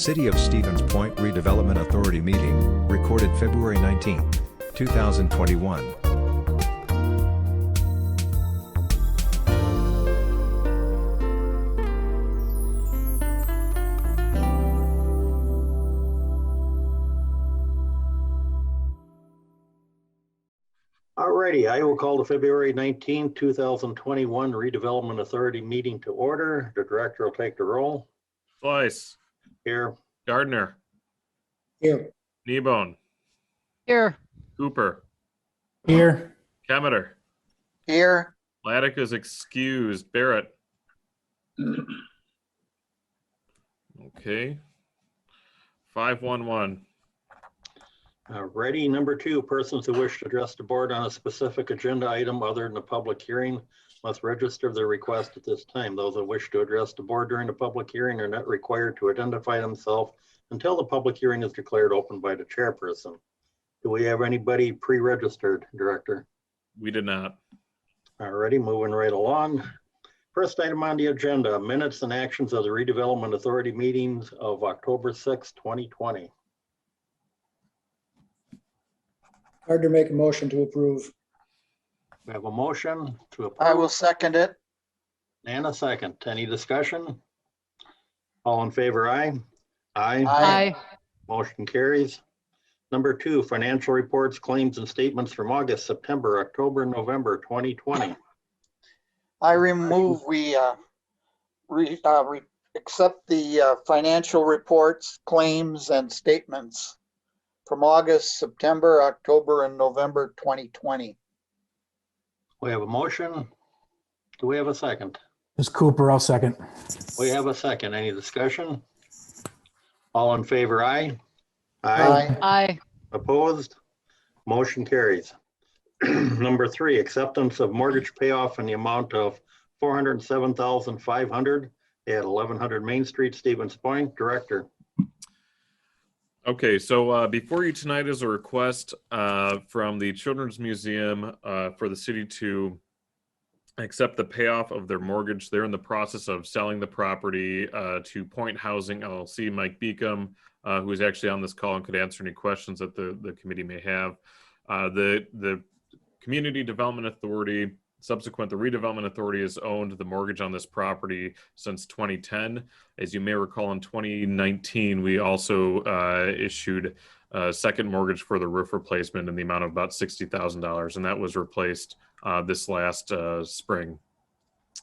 City of Stevens Point Redevelopment Authority meeting, recorded February 19, 2021. Alrighty, I will call the February 19, 2021 Redevelopment Authority meeting to order. The director will take the roll. Slice. Here. Gardner. Here. Kneebone. Here. Cooper. Here. Kemeter. Here. Laddick is excused. Barrett. Okay. 511. Ready. Number 2, persons who wish to address the board on a specific agenda item other than a public hearing must register their request at this time. Those who wish to address the board during the public hearing are not required to identify themselves until the public hearing is declared open by the chairperson. Do we have anybody pre-registered, Director? We did not. Alrighty, moving right along. First item on the agenda, minutes and actions of the Redevelopment Authority meetings of October 6, 2020. Hard to make a motion to approve. We have a motion to approve. I will second it. And a second. Any discussion? All in favor, aye? Aye. Aye. Motion carries. Number 2, financial reports, claims, and statements from August, September, October, and November 2020. I remove we accept the financial reports, claims, and statements from August, September, October, and November 2020. We have a motion. Do we have a second? Ms. Cooper, I'll second. We have a second. Any discussion? All in favor, aye? Aye. Opposed? Motion carries. Number 3, acceptance of mortgage payoff in the amount of $407,500 at 1100 Main Street, Stevens Point. Director. Okay, so before you tonight is a request from the Children's Museum for the city to accept the payoff of their mortgage. They're in the process of selling the property to Point Housing LLC. Mike Beacom, who is actually on this call and could answer any questions that the committee may have. The Community Development Authority, subsequent, the Redevelopment Authority has owned the mortgage on this property since 2010. As you may recall, in 2019, we also issued a second mortgage for the roof replacement in the amount of about $60,000, and that was replaced this last spring.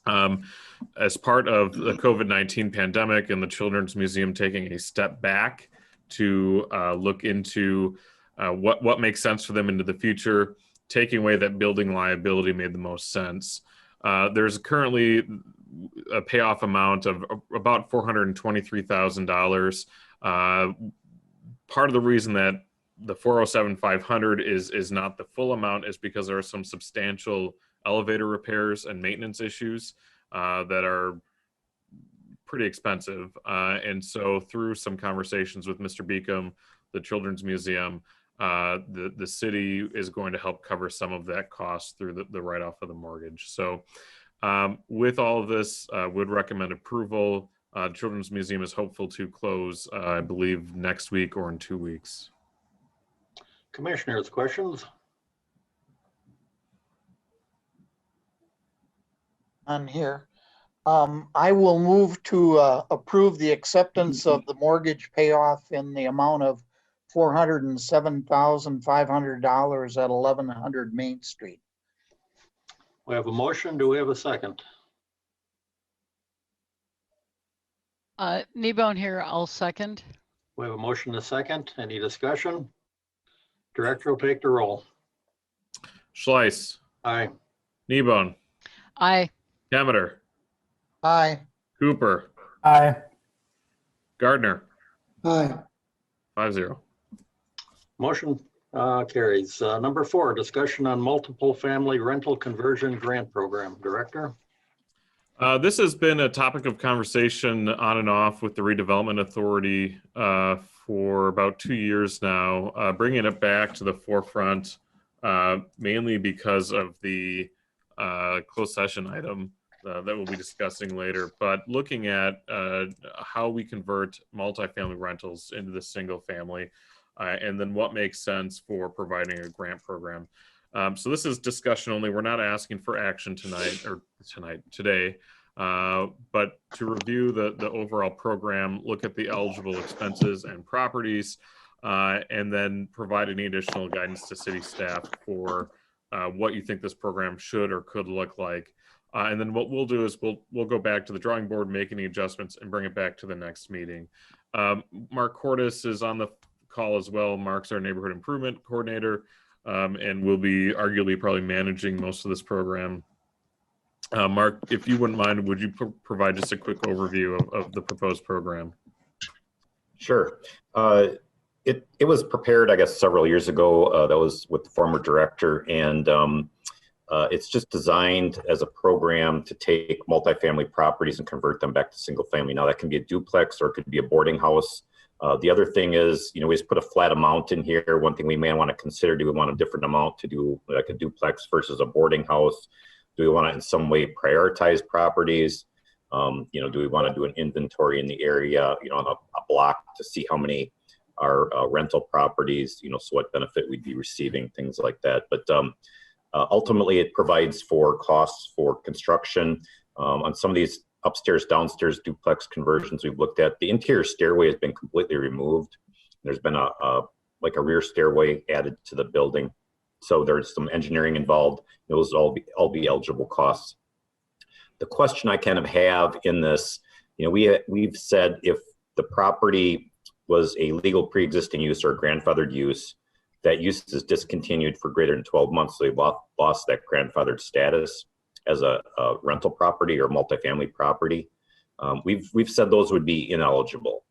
As part of the COVID-19 pandemic and the Children's Museum taking a step back to look into what makes sense for them into the future, taking away that building liability made the most sense. There's currently a payoff amount of about $423,000. Part of the reason that the $407,500 is not the full amount is because there are some substantial elevator repairs and maintenance issues that are pretty expensive. And so through some conversations with Mr. Beacom, the Children's Museum, the city is going to help cover some of that cost through the write-off of the mortgage. So with all of this, would recommend approval. Children's Museum is hopeful to close, I believe, next week or in 2 weeks. Commissioners, questions? On here. I will move to approve the acceptance of the mortgage payoff in the amount of $407,500 at 1100 Main Street. We have a motion. Do we have a second? Kneebone here, I'll second. We have a motion to second. Any discussion? Director will take the roll. Schleiss. Aye. Kneebone. Aye. Kemeter. Aye. Cooper. Aye. Gardner. Aye. 5-0. Motion carries. Number 4, discussion on multiple family rental conversion grant program. Director. This has been a topic of conversation on and off with the Redevelopment Authority for about 2 years now, bringing it back to the forefront mainly because of the closed session item that we'll be discussing later. But looking at how we convert multifamily rentals into the single family, and then what makes sense for providing a grant program. So this is discussion only. We're not asking for action today. But to review the overall program, look at the eligible expenses and properties, and then provide any additional guidance to city staff for what you think this program should or could look like. And then what we'll do is we'll go back to the drawing board, make any adjustments, and bring it back to the next meeting. Mark Cordes is on the call as well. Mark's our neighborhood improvement coordinator, and will be arguably probably managing most of this program. Mark, if you wouldn't mind, would you provide just a quick overview of the proposed program? Sure. It was prepared, I guess, several years ago. That was with the former director, and it's just designed as a program to take multifamily properties and convert them back to single family. Now that can be a duplex or it could be a boarding house. The other thing is, we just put a flat amount in here. One thing we may want to consider, do we want a different amount to do like a duplex versus a boarding house? Do we want to in some way prioritize properties? Do we want to do an inventory in the area, on a block to see how many are rental properties, so what benefit we'd be receiving, things like that. But ultimately, it provides for costs for construction. On some of these upstairs, downstairs duplex conversions we've looked at, the interior stairway has been completely removed. There's been a rear stairway added to the building. So there's some engineering involved. Those will all be eligible costs. The question I kind of have in this, we've said if the property was a legal pre-existing use or a grandfathered use, that use is discontinued for greater than 12 months. So they lost that grandfathered status as a rental property or multifamily property. We've said those would be ineligible.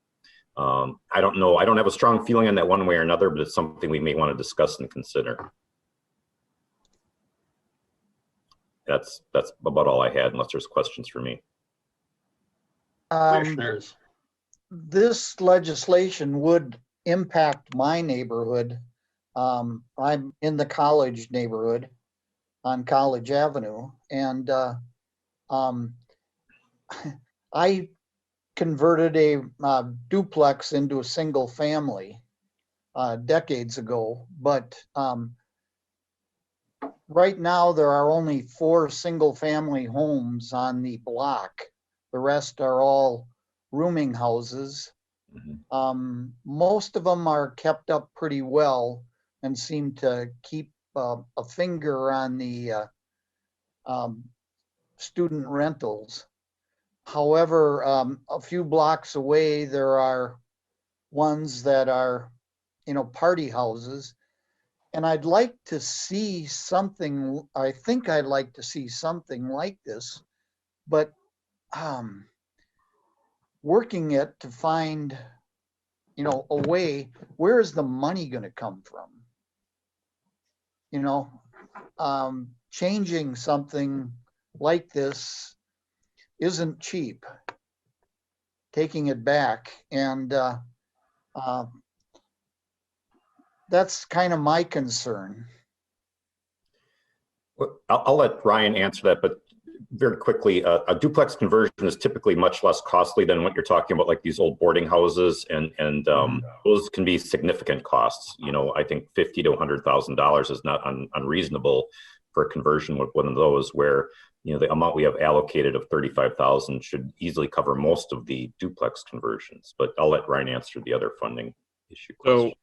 I don't know. I don't have a strong feeling on that one way or another, but it's something we may want to discuss and consider. That's about all I had, unless there's questions for me. Commissioners. This legislation would impact my neighborhood. I'm in the college neighborhood on College Avenue, and I converted a duplex into a single family decades ago, but right now there are only 4 single family homes on the block. The rest are all rooming houses. Mm-hmm. Most of them are kept up pretty well and seem to keep a finger on the student rentals. However, a few blocks away, there are ones that are, party houses. And I'd like to see something, I think I'd like to see something like this, but working it to find, a way, where is the money going to come from? Changing something like this isn't cheap. Taking it back, and that's kind of my concern. Well, I'll let Ryan answer that, but very quickly, a duplex conversion is typically much less costly than what you're talking about, like these old boarding houses, and those can be significant costs. I think $50,000 to $100,000 is not unreasonable for a conversion with one of those, where the amount we have allocated of $35,000 should easily cover most of the duplex conversions. But I'll let Ryan answer the other funding issue question. So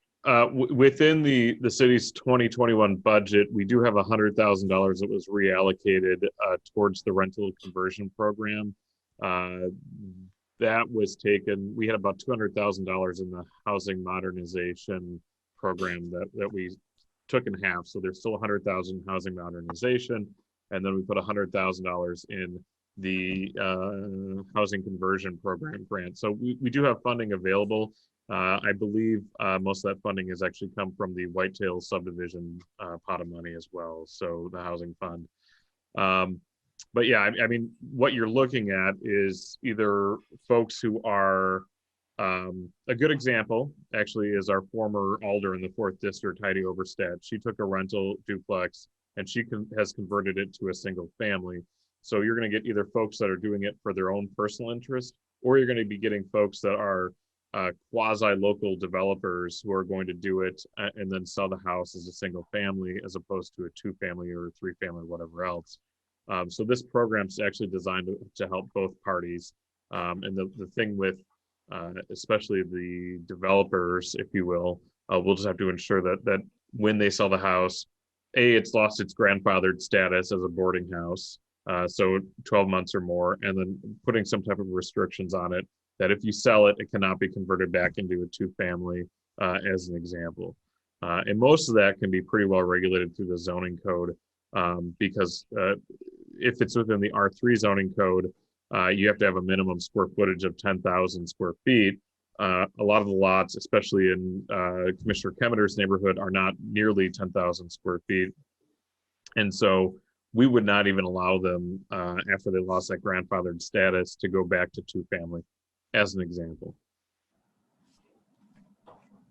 within the city's 2021 budget, we do have $100,000 that was reallocated towards the rental conversion program. That was taken. We had about $200,000 in the housing modernization program that we took in half. So there's still $100,000 housing modernization, and then we put $100,000 in the housing conversion program grant. So we do have funding available. I believe most of that funding has actually come from the Whitetail subdivision pot of money as well, so the housing fund. But yeah, I mean, what you're looking at is either folks who are, a good example actually is our former alder in the 4th District, Heidi Overstead. She took a rental duplex and she has converted it to a single family. So you're going to get either folks that are doing it for their own personal interest, or you're going to be getting folks that are quasi-local developers who are going to do it and then sell the house as a single family as opposed to a 2-family or a 3-family or whatever else. So this program is actually designed to help both parties. And the thing with especially the developers, if you will, we'll just have to ensure that when they sell the house, it's lost its grandfathered status as a boarding house, so 12 months or more, and then putting some type of restrictions on it that if you sell it, it cannot be converted back into a 2-family, as an example. And most of that can be pretty well regulated through the zoning code, because if it's within the R3 zoning code, you have to have a minimum square footage of 10,000 square feet. A lot of the lots, especially in Commissioner Kemeter's neighborhood, are not nearly 10,000 square feet. And so we would not even allow them, after they lost that grandfathered status, to go back to 2-family, as an example.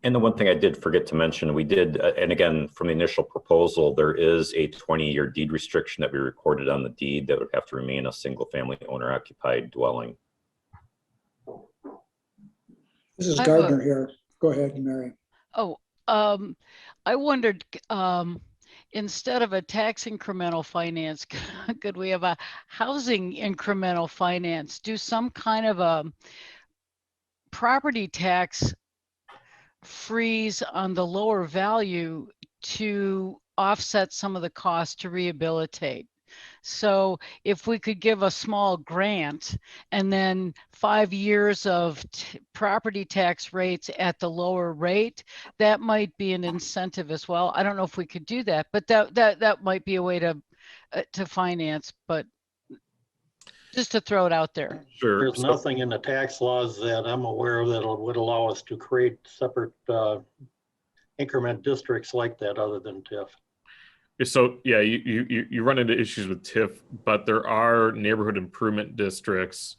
And the one thing I did forget to mention, we did, and again, from the initial proposal, there is a 20-year deed restriction that we recorded on the deed that would have to remain a single-family owner-occupied dwelling. This is I have a- Gardner here. Go ahead, Mary. Oh, I wondered, instead of a tax incremental finance, could we have a housing incremental finance? Do some kind of a property tax freeze on the lower value to offset some of the cost to rehabilitate. So if we could give a small grant and then 5 years of property tax rates at the lower rate, that might be an incentive as well. I don't know if we could do that, but that might be a way to finance, but just to throw it out there. Sure. There's nothing in the tax laws that I'm aware of that would allow us to create separate increment districts like that other than TIF. So yeah, you run into issues with TIF, but there are neighborhood improvement districts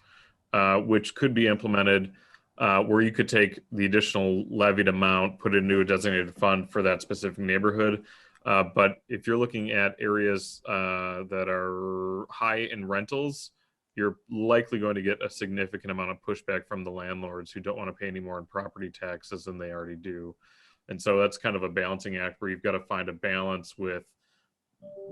which could be implemented where you could take the additional levied amount, put it into a designated fund for that specific neighborhood. But if you're looking at areas that are high in rentals, you're likely going to get a significant amount of pushback from the landlords who don't want to pay any more in property taxes than they already do. And so that's kind of a balancing act where you've got to find a balance with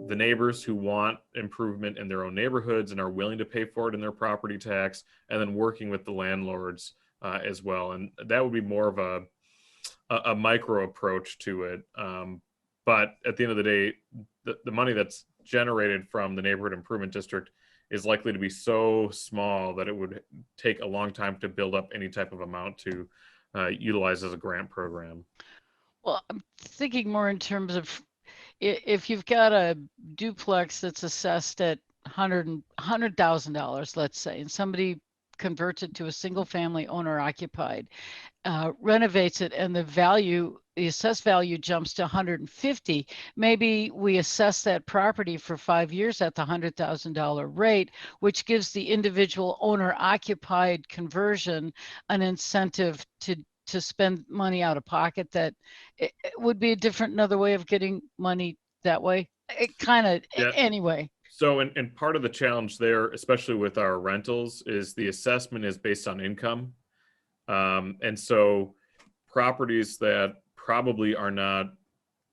the neighbors who want improvement in their own neighborhoods and are willing to pay for it in their property tax, and then working with the landlords as well. And that would be more of a micro approach to it. But at the end of the day, the money that's generated from the neighborhood improvement district is likely to be so small that it would take a long time to build up any type of amount to utilize as a grant program. Well, I'm thinking more in terms of if you've got a duplex that's assessed at $100,000, let's say, and somebody converts it to a single family owner occupied, renovates it, and the assessed value jumps to 150, maybe we assess that property for 5 years at the $100,000 rate, which gives the individual owner occupied conversion an incentive to spend money out of pocket. That it would be another way of getting money that way. It kind of, anyway. So, and part of the challenge there, especially with our rentals, is the assessment is based on income. And so properties that probably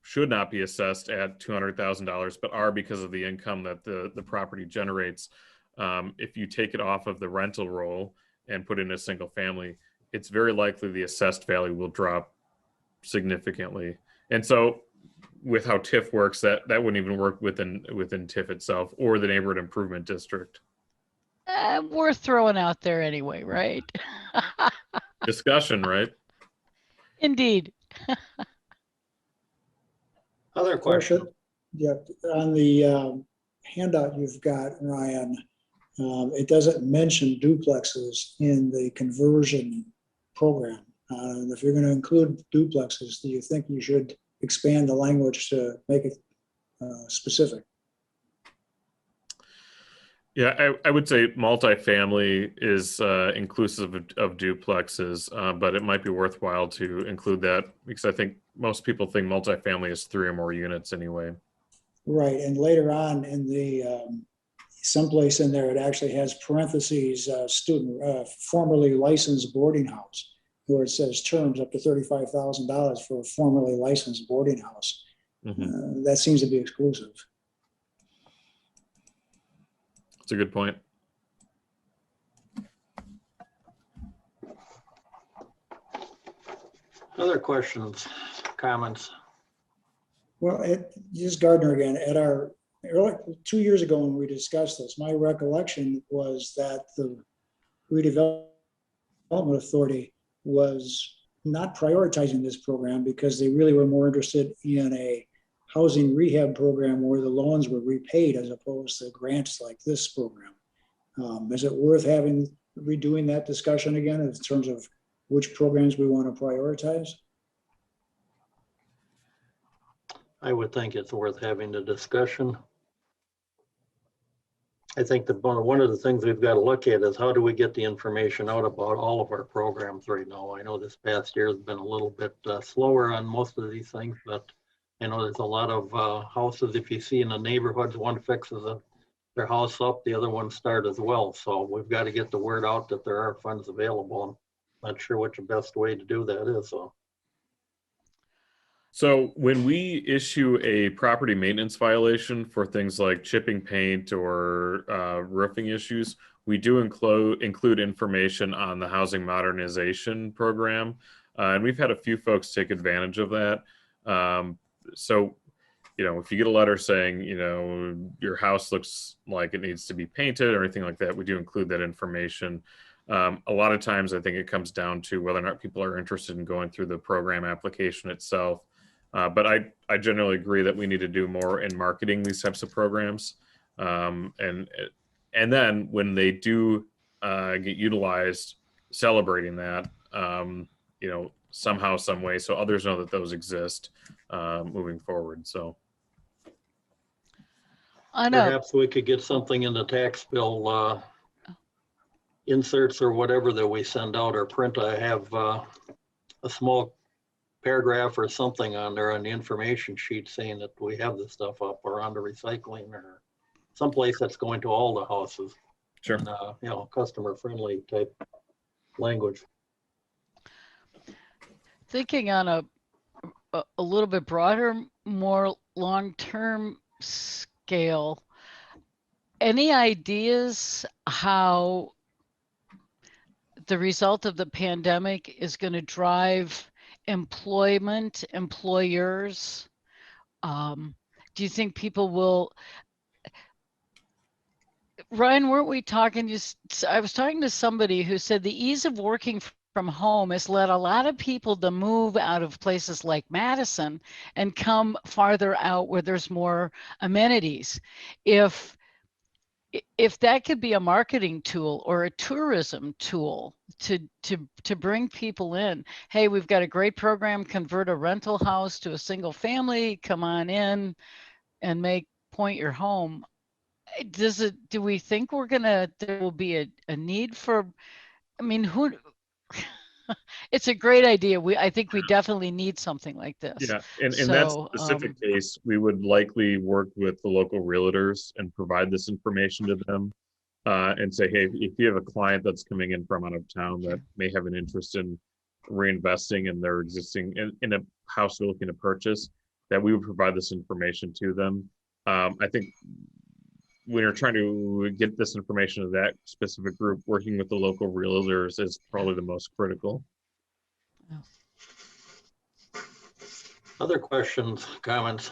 should not be assessed at $200,000, but are because of the income that the property generates. If you take it off of the rental roll and put in a single family, it's very likely the assessed value will drop significantly. And so with how TIF works, that wouldn't even work within TIF itself or the neighborhood improvement district. Worth throwing out there anyway, right? Discussion, right? Indeed. Other questions? Yeah, on the handout you've got, Ryan, it doesn't mention duplexes in the conversion program. If you're going to include duplexes, do you think you should expand the language to make it specific? Yeah, I would say multifamily is inclusive of duplexes, but it might be worthwhile to include that because I think most people think multifamily is 3 or more units anyway. Right, and later on in the someplace in there, it actually has parentheses, student, formerly licensed boarding house, where it says terms up to $35,000 for a formerly licensed boarding house. That seems to be exclusive. That's a good point. Other questions, comments? Well, just Gardner again, at our, 2 years ago when we discussed this, my recollection was that the redevelopment authority was not prioritizing this program because they really were more interested in a housing rehab program where the loans were repaid as opposed to grants like this program. Is it worth redoing that discussion again in terms of which programs we want to prioritize? I would think it's worth having the discussion. I think that one of the things we've got to look at is how do we get the information out about all of our programs right now. I know this past year has been a little bit slower on most of these things, but I know there's a lot of houses, if you see in the neighborhoods, one fixes their house up, the other one start as well. So we've got to get the word out that there are funds available. I'm not sure what the best way to do that is. So when we issue a property maintenance violation for things like chipping paint or roofing issues, we do include information on the housing modernization program. And we've had a few folks take advantage of that. So, you know, if you get a letter saying, you know, your house looks like it needs to be painted or anything like that, we do include that information. A lot of times I think it comes down to whether or not people are interested in going through the program application itself. But I generally agree that we need to do more in marketing these types of programs. And then when they do get utilized, celebrating that, you know, somehow, some way, so others know that those exist moving forward. So I know. Perhaps we could get something in the tax bill inserts or whatever that we send out or print. I have a small paragraph or something on there on the information sheet saying that we have this stuff up or on the recycling or someplace that's going to all the houses. sure. And, you know, customer friendly type language. Thinking on a little bit broader, more long-term scale, any ideas how the result of the pandemic is going to drive employment, employers? Do you think people will? Ryan, weren't we talking? I was talking to somebody who said the ease of working from home has led a lot of people to move out of places like Madison and come farther out where there's more amenities. If that could be a marketing tool or a tourism tool to bring people in, hey, we've got a great program, convert a rental house to a single family, come on in and point your home. Do we think there will be a need for, I mean, it's a great idea. I think we definitely need something like this. Yeah, and in that specific case, we would likely work with the local realtors and provide this information to them and say, hey, if you have a client that's coming in from out of town that may have an interest in reinvesting in their existing, in a house they're looking to purchase, that we would provide this information to them. I think when you're trying to get this information to that specific group, working with the local realtors is probably the most critical. Other questions, comments?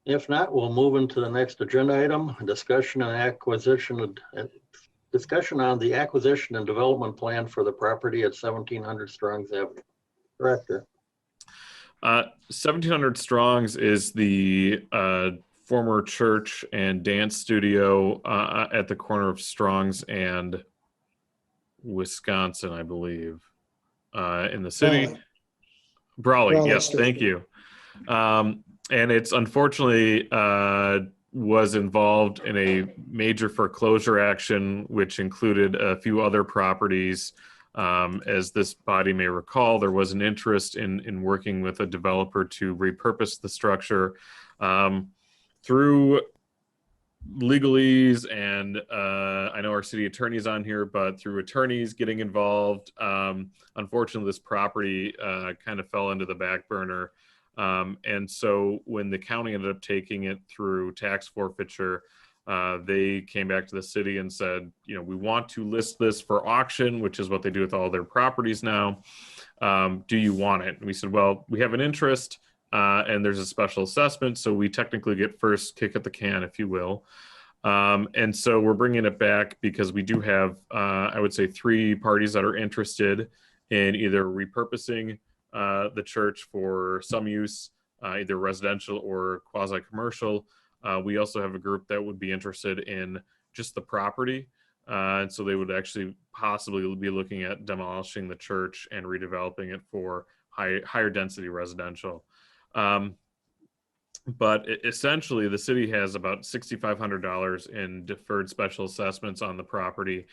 If not, we'll move into the next agenda item, discussion on the acquisition and development plan for the property at 1700 Strongs Avenue. Director. 1700 Strongs is the former church and dance studio at the corner of Strongs and Wisconsin, I believe, in the city. Brawley, yes, thank you. And it's unfortunately was involved in a major foreclosure action, which included a few other properties. As this body may recall, there was an interest in working with a developer to repurpose the structure. through legalese and I know our city attorney's on here, but through attorneys getting involved, unfortunately, this property kind of fell into the back burner. And so when the county ended up taking it through tax forfeiture, they came back to the city and said, you know, we want to list this for auction, which is what they do with all their properties now. Do you want it? And we said, well, we have an interest. And there's a special assessment, so we technically get first kick at the can, if you will. And so we're bringing it back because we do have, I would say, 3 parties that are interested in either repurposing the church for some use, either residential or quasi-commercial. We also have a group that would be interested in just the property. And so they would actually possibly be looking at demolishing the church and redeveloping it for higher density residential. But essentially, the city has about $6,500 in deferred special assessments on the property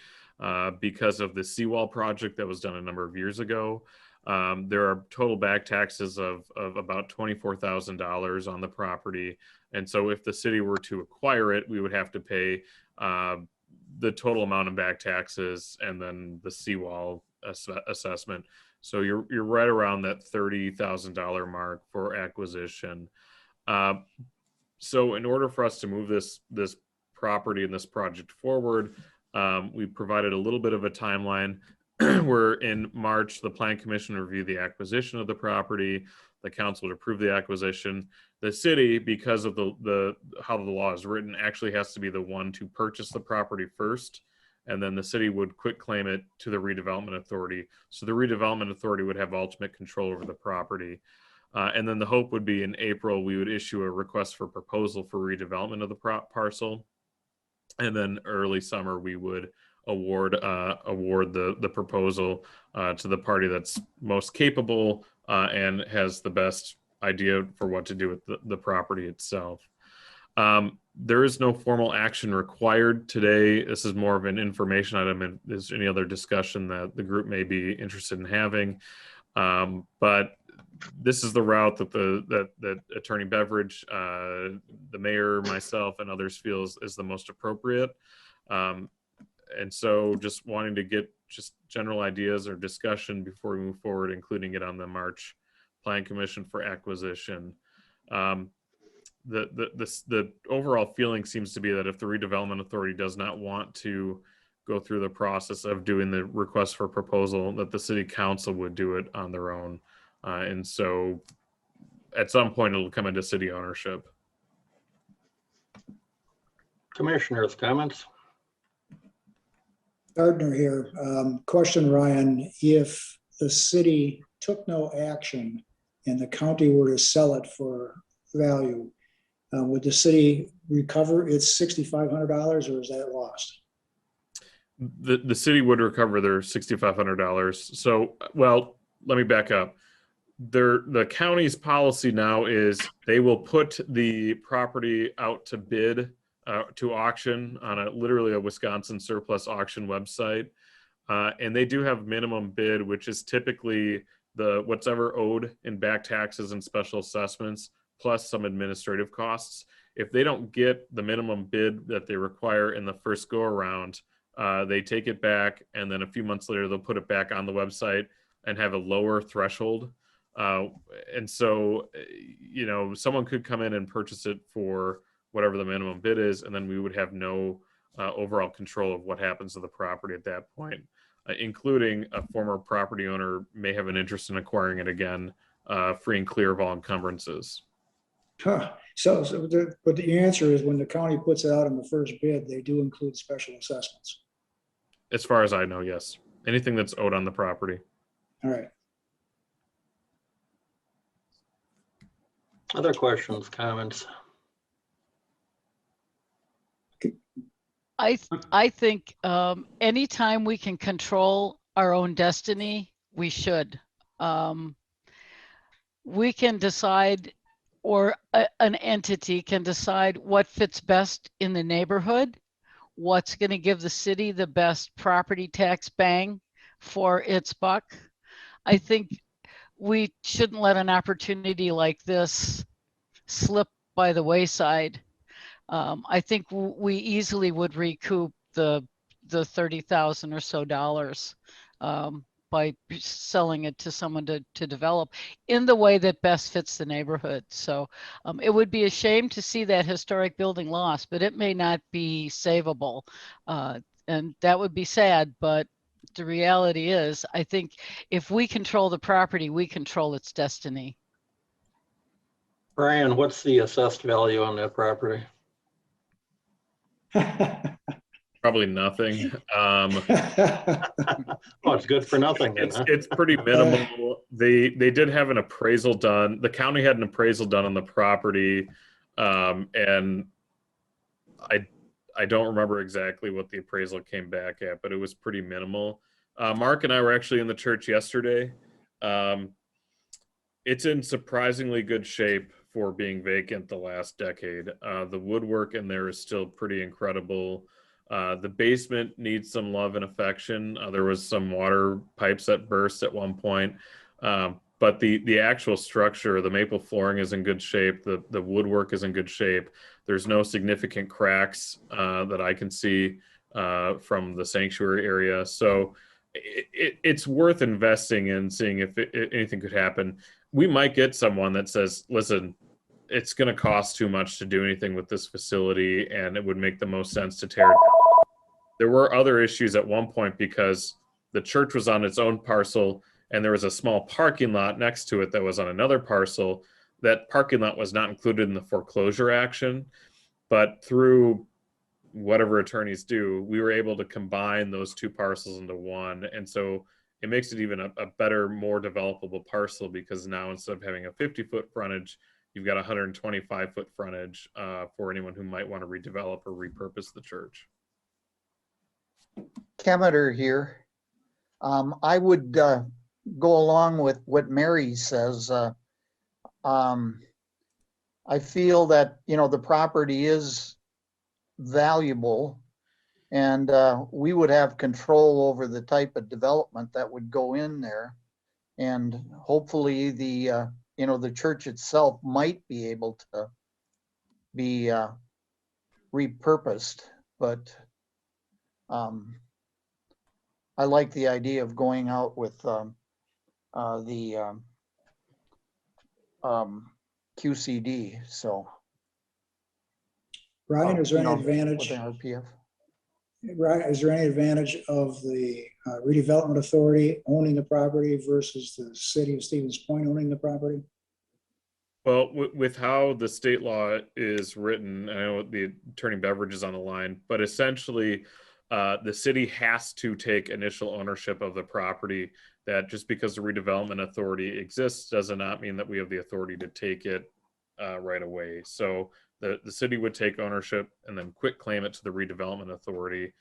because of the seawall project that was done a number of years ago. There are total back taxes of about $24,000 on the property. And so if the city were to acquire it, we would have to pay the total amount of back taxes and then the seawall assessment. So you're right around that $30,000 mark for acquisition. So in order for us to move this property and this project forward, we provided a little bit of a timeline. Where in March, the Plan Commission reviewed the acquisition of the property. The council would approve the acquisition. The city, because of the how the law is written, actually has to be the one to purchase the property first, and then the city would quit claim it to the redevelopment authority. So the redevelopment authority would have ultimate control over the property. And then the hope would be in April, we would issue a request for proposal for redevelopment of the parcel. And then early summer, we would award the proposal to the party that's most capable and has the best idea for what to do with the property itself. There is no formal action required today. This is more of an information item, and is any other discussion that the group may be interested in having. But this is the route that Attorney Beveridge, the mayor, myself, and others feels is the most appropriate. And so just wanting to get just general ideas or discussion before we move forward, including it on the March Plan Commission for acquisition. The overall feeling seems to be that if the redevelopment authority does not want to go through the process of doing the request for proposal, that the city council would do it on their own. And so at some point it'll come into city ownership. Commissioners, comments? Gardner here. Question, Ryan, if the city took no action and the county were to sell it for value, would the city recover its $6,500 or is that lost? The city would recover their $6,500. So, well, let me back up. The county's policy now is they will put the property out to bid, to auction on literally a Wisconsin surplus auction website. And they do have minimum bid, which is typically what's ever owed in back taxes and special assessments, plus some administrative costs. If they don't get the minimum bid that they require in the first go around, they take it back, and then a few months later, they'll put it back on the website and have a lower threshold. And so, someone could come in and purchase it for whatever the minimum bid is, and then we would have no overall control of what happens to the property at that point, including a former property owner may have an interest in acquiring it again, free and clear of all encumbrances. Huh. But the answer is when the county puts it out in the first bid, they do include special assessments. As far as I know, yes. Anything that's owed on the property. All right. Other questions, comments? I think anytime we can control our own destiny, we should. We can decide, or an entity can decide what fits best in the neighborhood, what's going to give the city the best property tax bang for its buck. I think we shouldn't let an opportunity like this slip by the wayside I think we easily would recoup the $30,000 or so by selling it to someone to develop in the way that best fits the neighborhood. So it would be a shame to see that historic building lost, but it may not be savable. And that would be sad, but the reality is, I think if we control the property, we control its destiny. Brian, what's the assessed value on that property? Probably nothing. Oh, it's good for nothing then, huh? It's pretty minimal. They did have an appraisal done. The county had an appraisal done on the property, and I don't remember exactly what the appraisal came back at, but it was pretty minimal. Mark and I were actually in the church yesterday. It's in surprisingly good shape for being vacant the last decade. The woodwork in there is still pretty incredible. The basement needs some love and affection. There was some water pipes that burst at one point. But the actual structure, the maple flooring is in good shape. The woodwork is in good shape. There's no significant cracks that I can see from the sanctuary area. So it's worth investing in, seeing if anything could happen. We might get someone that says, listen, it's going to cost too much to do anything with this facility, and it would make the most sense to tear it down. There were other issues at one point because the church was on its own parcel, and there was a small parking lot next to it that was on another parcel. That parking lot was not included in the foreclosure action, but through whatever attorneys do, we were able to combine those two parcels into one. And so it makes it even a better, more developable parcel, because now instead of having a 50-foot frontage, you've got 125-foot frontage for anyone who might want to redevelop or repurpose the church. Kemeter here. I would go along with what Mary says. I feel that, the property is valuable, and we would have control over the type of development that would go in there. And hopefully the church itself might be able to be repurposed, but I like the idea of going out with the QCD. So Ryan, is there any with advantage? the RPF. Right, is there any advantage of the redevelopment authority owning the property versus the city of Stevens Point owning the property? Well, with how the state law is written, I know the Attorney Beveridge is on the line, but essentially the city has to take initial ownership of the property. That just because the redevelopment authority exists does not mean that we have the authority to take it right away. So the city would take ownership and then quit claim it to the redevelopment authority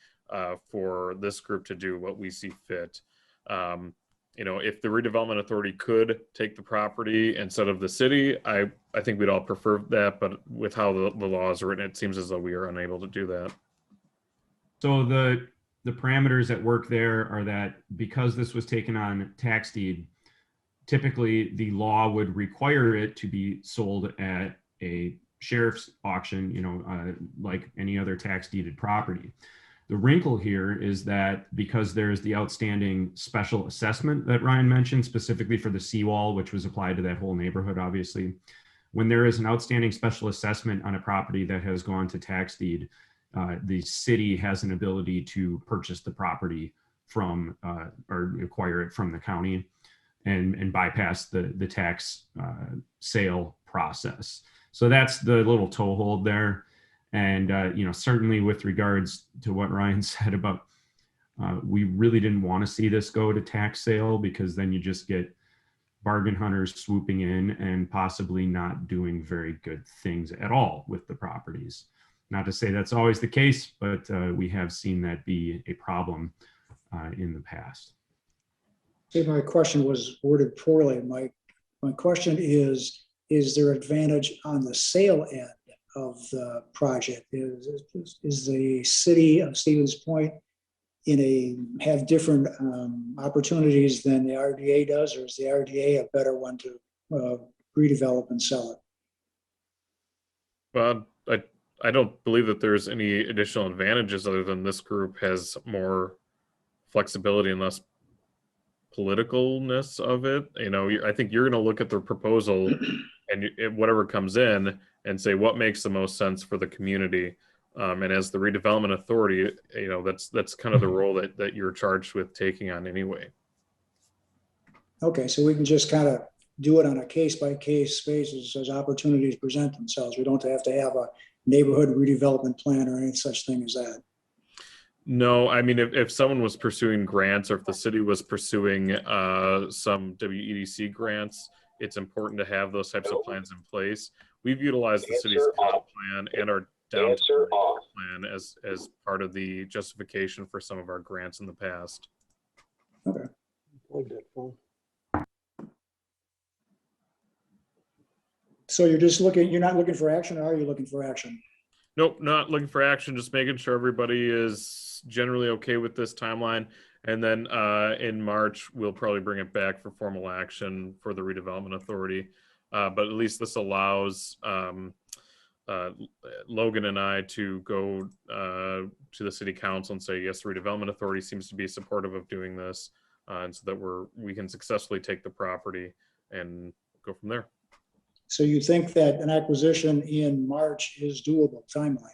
for this group to do what we see fit. If the redevelopment authority could take the property instead of the city, I think we'd all prefer that. But with how the law is written, it seems as though we are unable to do that. So the parameters at work there are that because this was taken on tax deed, typically the law would require it to be sold at a sheriff's auction, like any other tax deeded property. The wrinkle here is that because there's the outstanding special assessment that Ryan mentioned, specifically for the seawall, which was applied to that whole neighborhood, obviously, when there is an outstanding special assessment on a property that has gone to tax deed, the city has an ability to purchase the property from or acquire it from the county and bypass the tax sale process. So that's the little toehold there. And, certainly with regards to what Ryan said about, we really didn't want to see this go to tax sale, because then you just get bargain hunters swooping in and possibly not doing very good things at all with the properties. Not to say that's always the case, but we have seen that be a problem in the past. See, my question was worded poorly. My question is there advantage on the sale end of the project? Is the city of Stevens Point have different opportunities than the RDA does, or is the RDA a better one to redevelop and sell it? Well, I don't believe that there's any additional advantages other than this group has more flexibility and less politicalness of it. I think you're going to look at the proposal and whatever comes in and say what makes the most sense for the community. And as the redevelopment authority, that's kind of the role that you're charged with taking on anyway. Okay, so we can just kind of do it on a case-by-case basis as opportunities present themselves. We don't have to have a neighborhood redevelopment plan or any such thing as that. No, I mean, if someone was pursuing grants or if the city was pursuing some WEDC grants, it's important to have those types of plans in place. We've utilized the city's comp plan and our downtown plan as part of the justification for some of our grants in the past. Okay. So you're not looking for action, or are you looking for action? Nope, not looking for action, just making sure everybody is generally okay with this timeline. And then in March, we'll probably bring it back for formal action for the redevelopment authority. But at least this allows Logan and I to go to the city council and say, yes, the redevelopment authority seems to be supportive of doing this. And so that we can successfully take the property and go from there. So you think that an acquisition in March is doable timeline?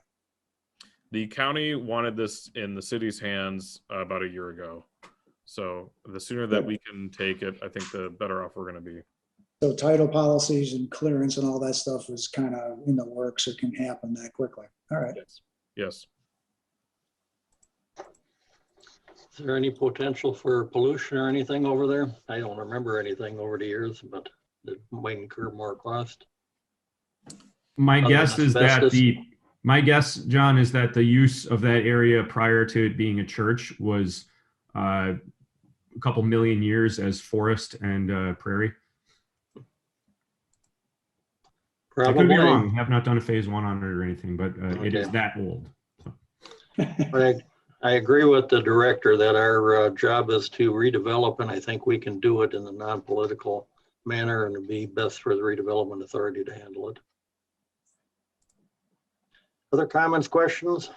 The county wanted this in the city's hands about a year ago. So the sooner that we can take it, I think the better off we're going to be. So title policies and clearance and all that stuff is kind of in the works. It can happen that quickly. All right. Yes. Is there any potential for pollution or anything over there? I don't remember anything over the years, but it might incur more cost. My guess is that asbestos? my guess, John, is that the use of that area prior to it being a church was a couple million years as forest and prairie. I could be Probably. wrong. Have not done a phase one on it or anything, but it is Okay. that old. I agree with the director that our job is to redevelop, and I think we can do it in a non-political manner, and it'd be best for the redevelopment authority to handle it. Other comments, questions?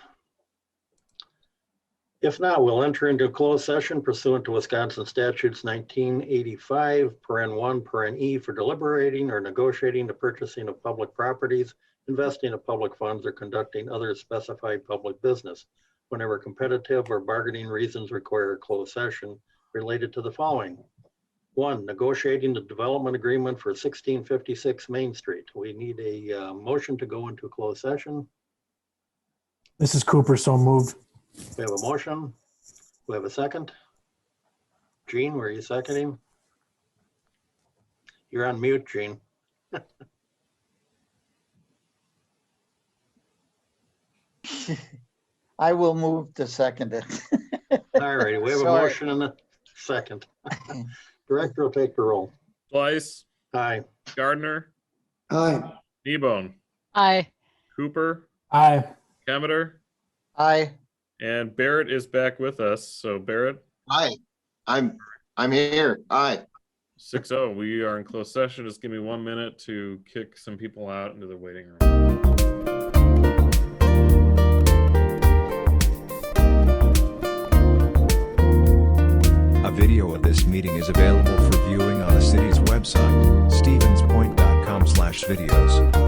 If not, we'll enter into a closed session pursuant to Wisconsin statutes 1985, paren 1, paren E, for deliberating or negotiating the purchasing of public properties, investing of public funds, or conducting other specified public business whenever competitive or bargaining reasons require a closed session related to the following. 1, negotiating the development agreement for 1656 Main Street. We need a motion to go into a closed session. This is Cooper, so moved. We have a motion. We have a second. Gene, were you seconding? You're on mute, Gene. I will move to second it. All righty, we have a Sorry. motion and a second. Director will take the roll. Slice, Aye. Gardner, Aye. Kneebone, Aye. Cooper, Aye. Kemeter, Aye. and Barrett is back with us. So Barrett, Hi, I'm here. Hi. 6-0. We are in closed session. Just give me 1 minute to kick some people out into the waiting room. A video of this meeting is available for viewing on the city's website, stevenspoint.com/videos.